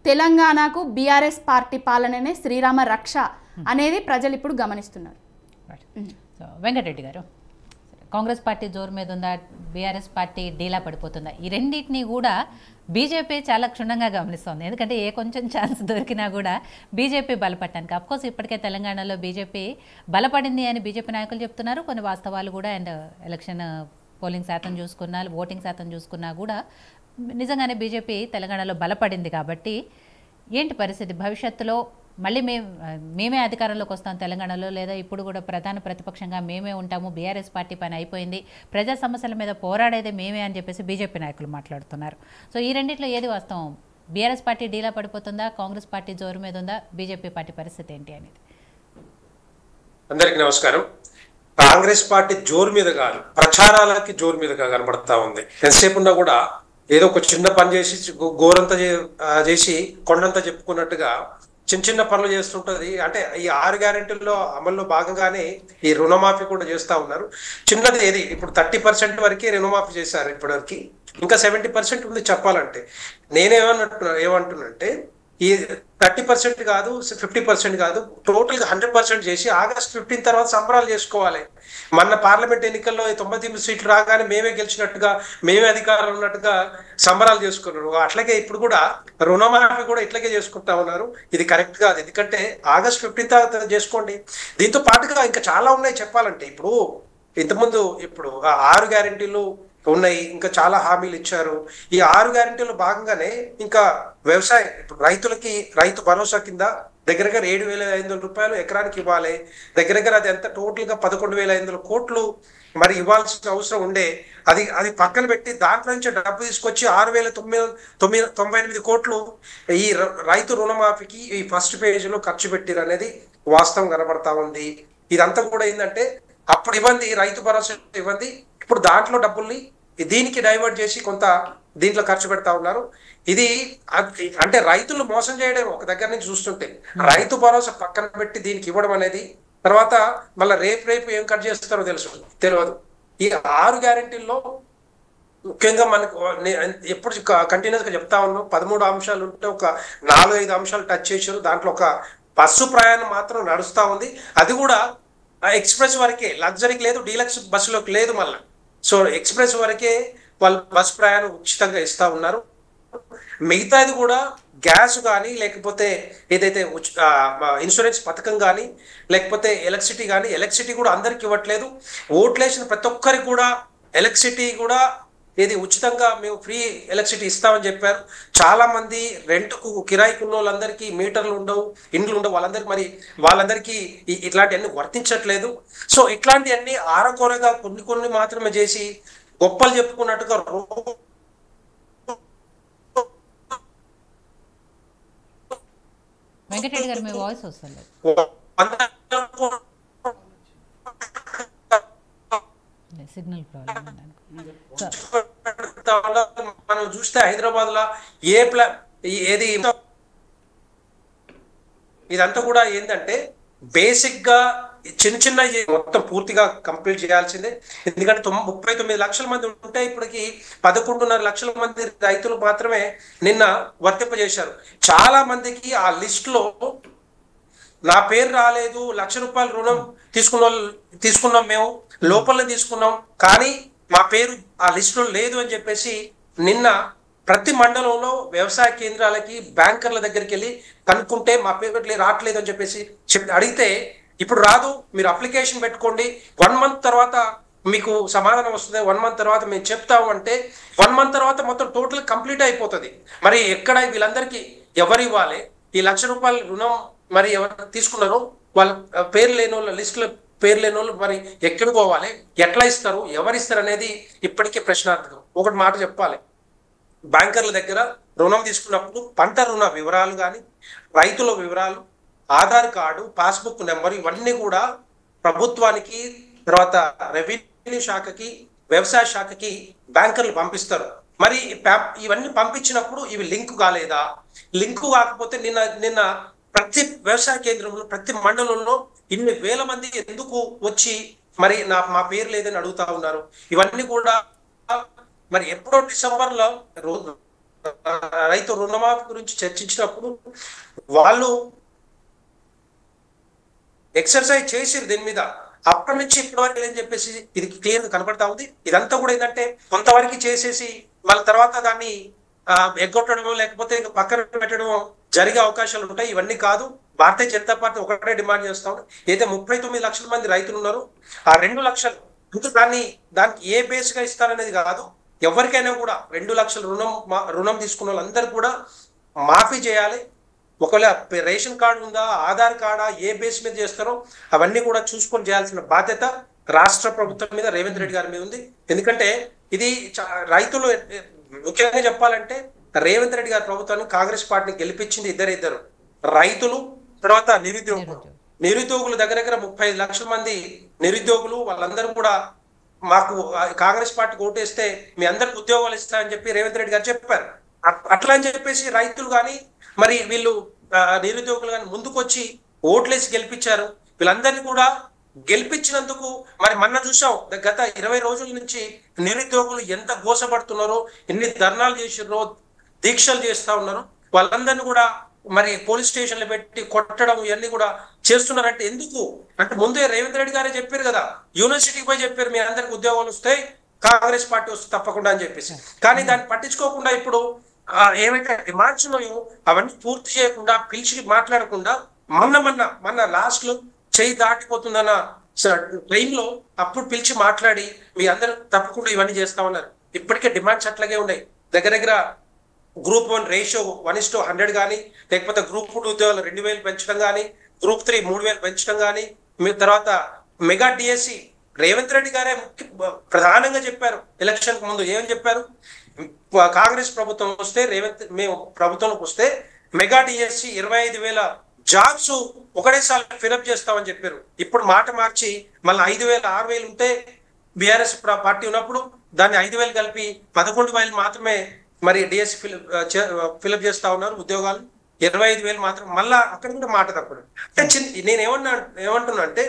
తెలంగాణకు BRS party పాలననే Srirama రక్ష అనేది ప్రజలు ఇప్పుడు గమనిస్తున్నారు. వెంకటరెడ్డి గారు, కాంగ్రెస్ పార్టీ జోరు మీద ఉందా, బీఆర్ఎస్ పార్టీ డీలా పడిపోతుందా? ఈ రెండింటినీ కూడా బీజేపీ చాలా క్షుణ్ణంగా గమనిస్తోంది. ఎందుకంటే ఏ కొంచెం ఛాన్స్ దొరికినా కూడా బీజేపీ బలపడటానికి. అఫ్కోర్స్ ఇప్పటికే తెలంగాణలో బీజేపీ బలపడింది అని బీజేపీ నాయకులు చెప్తున్నారు. కొన్ని వాస్తవాలు కూడా, అండ్ ఎలక్షన్ పోలింగ్ శాతం చూసుకున్నా, ఓటింగ్ శాతం చూసుకున్నా కూడా నిజంగానే బీజేపీ తెలంగాణలో బలపడింది. కాబట్టి ఏంటి పరిస్థితి భవిష్యత్తులో? మళ్ళీ మేమే అధికారంలోకి వస్తాం తెలంగాణలో, లేదా ఇప్పుడు కూడా ప్రధాన ప్రతిపక్షంగా మేమే ఉంటాము, బీఆర్ఎస్ పార్టీ పని అయిపోయింది, ప్రజా సమస్యల మీద పోరాడేదే మేమే అని చెప్పేసి బీజేపీ నాయకులు మాట్లాడుతున్నారు. సో ఈ రెండిట్లో ఏది వాస్తవం? బీఆర్ఎస్ పార్టీ డీలా పడిపోతుందా, కాంగ్రెస్ పార్టీ జోరు మీద ఉందా, బీజేపీ పార్టీ పరిస్థితి ఏంటి అనేది? అందరికీ నమస్కారం. కాంగ్రెస్ పార్టీ జోరు మీద కాదు, ప్రచారాలకి జోరు మీదగా కనబడతా ఉంది. ఎంతసేపు ఉన్నా కూడా ఏదో ఒక చిన్న పని చేసి గోరంతా చేసి కొండంతా చెప్పుకున్నట్టుగా చిన్న చిన్న పనులు చేస్తుంటది. అంటే ఈ 6 గ్యారెంటీల్లో అమల్లో భాగంగానే ఈ రుణమాఫీ కూడా చేస్తా ఉన్నారు. చిన్నది ఏది, ఇప్పుడు 30% వరకే రుణమాఫీ చేశారు ఇప్పటివరకు, ఇంకా 70% ఉంది చెప్పాలంటే. ఏమంటున్నంటే ఈ 30% కాదు, 50% కాదు, టోటల్ గా 100% చేసి ఆగస్ట్ 15 తర్వాత సంబరాలు చేసుకోవాలి. మొన్న పార్లమెంట్ ఎన్నికల్లో 99 సీట్లు రాగానే మేమే గెలిచినట్టుగా, మేమే అధికారంలో ఉన్నట్టుగా సంబరాలు చేసుకున్నారు. అట్లాగే ఇప్పుడు కూడా రుణమాఫీ కూడా ఇట్లాగే చేసుకుంటా ఉన్నారు. ఇది కరెక్ట్ కాదు. ఎందుకంటే ఆగస్ట్ 15 తర్వాత చేసుకోండి. దీంతో పాటుగా ఇంకా చాలా ఉన్నాయి చెప్పాలంటే. ఇప్పుడు ఇంతకుముందు ఇప్పుడు 6 గ్యారెంటీలు ఉన్నాయి, ఇంకా చాలా హామీలు ఇచ్చారు. ఈ 6 గ్యారెంటీలో భాగంగానే ఇంకా వ్యవసాయం, ఇప్పుడు రైతులకి రైతు భరోసా కింద దగ్గర 7,500 రూపాయలు ఎకరానికి ఇవ్వాలి. దగ్గర అది ఎంత టోటల్ గా 11,500 కోట్లు మరి ఇవ్వాల్సిన అవసరం ఉండే. అది పక్కన పెట్టి దాంట్లో నుంచి డబ్బు తీసుకొచ్చి 6,998 కోట్లు ఈ రైతు రుణమాఫీకి ఈ ఫస్ట్ పేజ్ లో ఖర్చు పెట్టిరు అనేది వాస్తవం కనబడతా ఉంది. ఇదంతా కూడా ఏంటంటే అప్పుడు ఇవ్వండి, రైతు భరోసా ఇవ్వండి, ఇప్పుడు దాంట్లో డబ్బుల్ని దీనికి డైవర్ట్ చేసి కొంత దీంట్లో ఖర్చు పెడతా ఉన్నారు. ఇది అంటే రైతులు మోసం చేయడం ఒక దగ్గర నుంచి చూస్తుంటే, రైతు భరోసా పక్కన పెట్టి దీనికి ఇవ్వడం అనేది, తర్వాత మళ్ళీ రేపు ఏం కట్ చేస్తారో తెలియదు. ఈ 6 గ్యారెంటీల్లో ముఖ్యంగా మనకు ఎప్పుడు కంటిన్యూస్ గా చెప్తా ఉన్నాం, 13 అంశాలు ఉంటే ఒక 4-5 అంశాలు టచ్ చేశారు. దాంట్లో ఒక బస్సు ప్రయాణం మాత్రం నడుస్తూ ఉంది. అది కూడా ఎక్స్ప్రెస్ వరకే, లగ్జరీకి లేదు, డీలక్స్ బస్సులోకి లేదు. మళ్ళీ సో ఎక్స్ప్రెస్ వరకే వాళ్ళు బస్ ప్రయాణం ఉచితంగా ఇస్తా ఉన్నారు. మిగతాది కూడా గ్యాస్ కానీ, లేకపోతే ఏదైతే ఇన్సూరెన్స్ పథకం కానీ, లేకపోతే ఎలక్ట్రిసిటీ కూడా అందరికి ఇవ్వట్లేదు. ఓట్లేసిన ప్రతి ఒక్కరికి కూడా ఎలక్ట్రిసిటీ కూడా ఏది ఉచితంగా మేము ఫ్రీ ఎలక్ట్రిసిటీ ఇస్తామని చెప్పారు. చాలా మంది రెంట్కు కిరాయికి ఉన్న వాళ్ళందరికీ మీటర్లు ఉండవు, ఇండ్లు ఉండవు, వాళ్ళందరికీ ఇట్లాంటివన్నీ వర్తించట్లేదు. సో ఇట్లాంటివన్నీ ఆరకొరగా కొన్ని మాత్రమే చేసి గొప్పలు చెప్పుకున్నట్టుగా వెంకటరెడ్డి గారు, మీ వాయిస్ వస్తుంది. Signal problem. మనం చూస్తే హైదరాబాద్ లో ఏది ఇదంతా కూడా ఏంటంటే బేసిక్ గా చిన్న మొత్తం పూర్తిగా కంప్లీట్ చేయాల్సిందే. ఎందుకంటే 39 లక్షల మంది ఉంటే ఇప్పటికి 11.5 లక్షల మంది రైతులు మాత్రమే నిన్న వర్తింపజేశారు. చాలా మందికి ఆ లిస్ట్ లో నా పేరు రాలేదు, ₹1,00,000 రుణం తీసుకున్నాం, మేము లోపలనే తీసుకున్నాం, కానీ మా పేరు ఆ లిస్ట్ లో లేదు అని చెప్పేసి నిన్న ప్రతి మండలంలో వ్యవసాయ కేంద్రాలకి బ్యాంకర్ల దగ్గరికి వెళ్ళి కనుక్కుంటే మా పేరు రావట్లేదు అని చెప్పేసి అడిగితే, ఇప్పుడు రాదు, మీరు అప్లికేషన్ పెట్టుకోండి, 1 మంత్ తర్వాత మీకు సమాధానం వస్తుంది, 1 మంత్ తర్వాత మేము చెప్తాము అంటే 1 మంత్ తర్వాత మొత్తం టోటల్ కంప్లీట్ అయిపోతుంది. మరి ఎక్కడ వీళ్ళందరికీ ఎవరు ఇవ్వాలి? ఈ ₹1,00,000 రుణం మరి ఎవరు తీసుకున్నారో వాళ్ళ పేరు లేని వాళ్ళ లిస్టులో పేరు లేని వాళ్ళు మరి ఎక్కడికి పోవాలి, ఎట్లా ఇస్తారు, ఎవరు ఇస్తారు అనేది ఇప్పటికే ప్రశ్నార్థకం. ఒకటి మాట చెప్పాలి, బ్యాంకర్ల దగ్గర రుణం తీసుకున్నప్పుడు పంట రుణ వివరాలు కానీ, రైతుల వివరాలు, ఆధార్ కార్డు, పాస్బుక్ నెంబర్, ఇవన్నీ కూడా ప్రభుత్వానికి, తర్వాత రెవెన్యూ శాఖకి, వ్యవసాయ శాఖకి బ్యాంకర్లు పంపిస్తారు. మరి ఇవన్నీ పంపించినప్పుడు ఇవి లింకు కాలేదా? లింకు కాకపోతే నిన్న ప్రతి వ్యవసాయ కేంద్రంలో, ప్రతి మండలంలో ఇన్ని వేల మంది ఎందుకు వచ్చి మరి మా పేరు లేదని అడుగుతా ఉన్నారు. ఇవన్నీ కూడా మరి ఎప్పుడో డిసెంబర్లో రైతు రుణమాఫీ గురించి చర్చించినప్పుడు వాళ్ళు ఎక్సర్సైజ్ చేసిరు దీని మీద. అప్పటి నుంచి ఇప్పటి వరకు ఏం చెప్పేసి ఇది క్లియర్ కనబడతా ఉంది. ఇదంతా కూడా ఏంటంటే కొంతవరకు చేసేసి వాళ్ళ తర్వాత దాన్ని ఎగ్గొట్టడమో లేకపోతే ఇంకా పక్కన పెట్టడమో జరిగే అవకాశాలు ఉంటాయి. ఇవన్నీ కాదు. భారతీయ జనతా పార్టీ ఒకటే డిమాండ్ చేస్తా ఉంది. ఏదైతే 39 లక్షల మంది రైతులు ఉన్నారు, ఆ 2 లక్షలు ఇంకా దానికి ఏ బేస్ గా ఇస్తారనేది కాదు, ఎవరికైనా కూడా 2 లక్షల రుణం తీసుకున్న వాళ్ళందరూ కూడా మాఫీ చేయాలి. ఒకవేళ రేషన్ కార్డు ఉందా, ఆధార్ కార్డా, ఏ బేస్ మీద చేస్తారో అవన్నీ కూడా చూసుకొని చేయాల్సిన బాధ్యత రాష్ట్ర ప్రభుత్వం మీద, రేవంత్ రెడ్డి గారి మీద ఉంది. ఎందుకంటే ఇది రైతులు ముఖ్యంగా చెప్పాలంటే రేవంత్ రెడ్డి గారి ప్రభుత్వాన్ని కాంగ్రెస్ పార్టీని గెలిపించింది ఇద్దరు రైతులు, తర్వాత నిరుద్యోగులు దగ్గర 35 లక్షల మంది నిరుద్యోగులు. వాళ్ళందరూ కూడా మాకు కాంగ్రెస్ పార్టీకి ఓటేస్తే మీ అందరికి ఉద్యోగాలు ఇస్తారని చెప్పి రేవంత్ రెడ్డి గారు చెప్పారు. అట్లా అని చెప్పేసి రైతులు కానీ మరి వీళ్ళు నిరుద్యోగులు కానీ ముందుకొచ్చి ఓట్లేసి గెలిపించారు. వీళ్ళందరినీ కూడా గెలిపించినందుకు మరి మొన్న చూసాం, గత 20 రోజుల నుంచి నిరుద్యోగులు ఎంత గోసపడుతున్నారో, ఎన్ని ధర్నాలు చేసిర్రో, దీక్షలు చేస్తా ఉన్నారు. వాళ్ళందరినీ కూడా మరి పోలీస్ స్టేషన్లు పెట్టి కొట్టడం ఇవన్నీ కూడా చేస్తున్నారంటే ఎందుకు అంటే ముందే రేవంత్ రెడ్డి గారే చెప్పారు కదా, యూనివర్సిటీకి పోయి చెప్పారు మీ అందరికి ఉద్యోగాలు వస్తాయి, కాంగ్రెస్ పార్టీ వస్తుంది తప్పకుండా అని చెప్పేసి. కానీ దాన్ని పట్టించుకోకుండా ఇప్పుడు ఏవైతే డిమాండ్స్ ఉన్నాయో అవన్నీ పూర్తి చేయకుండా, పిలిచి మాట్లాడకుండా మొన్న లాస్ట్ లో చేయి దాటిపోతుందన్న ట్రైన్లో అప్పుడు పిలిచి మాట్లాడి మీ అందరూ తప్పకుండా ఇవన్నీ చేస్తా ఉన్నారు. ఇప్పటికే డిమాండ్స్ అట్లాగే ఉన్నాయి. దగ్గర గ్రూప్ 1 రేషియో 1:100 కానీ, లేకపోతే గ్రూప్ 2 ఉద్యోగాలు 2000 పెంచడం కానీ, గ్రూప్ 3 3000 పెంచడం కానీ, తర్వాత మెగా డిఎస్సి రేవంత్ రెడ్డి గారే ప్రధానంగా చెప్పారు. ఎలక్షన్ ముందు ఏమని చెప్పారు, కాంగ్రెస్ ప్రభుత్వం వస్తే మేము ప్రభుత్వంలోకి వస్తే మెగా డిఎస్సి 25,000 జాబ్స్ ఒకటేసారి ఫిలప్ చేస్తామని చెప్పారు. ఇప్పుడు మాట మార్చి మళ్ళీ 5,000 6,000 ఉంటే బీఆర్ఎస్ పార్టీ ఉన్నప్పుడు దాన్ని 5,000 కలిపి 11,000 మాత్రమే మరి డిఎస్సి ఫిలప్ చేస్తా ఉన్నారు ఉద్యోగాలు. 25,000 మాత్రం మళ్ళా అక్కడ కూడా మాట తప్పదు. అంటే నేను ఏమంటున్నా అంటే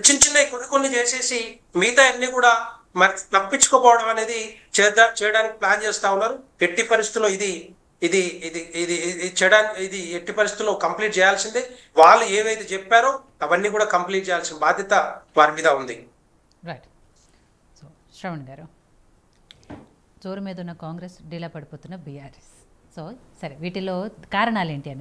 చిన్న కొన్ని చేసేసి మిగతా అన్ని కూడా మరి తప్పించుకోపోవడం అనేది చేయడానికి ప్లాన్ చేస్తా ఉన్నారు. ఎట్టి పరిస్థితుల్లో ఇది ఇది ఇది ఇది చేయడానికి ఇది ఎట్టి పరిస్థితుల్లో కంప్లీట్ చేయాల్సిందే. వాళ్ళు ఏవైతే చెప్పారో అవన్నీ కూడా కంప్లీట్ చేయాల్సిన బాధ్యత వారి మీద ఉంది. రైట్. సో శ్రవణ్ గారు, జోరు మీద ఉన్న కాంగ్రెస్ డీలా పడిపోతున్న బీఆర్ఎస్, సో సరే వీటిలో కారణాలు ఏంటి అని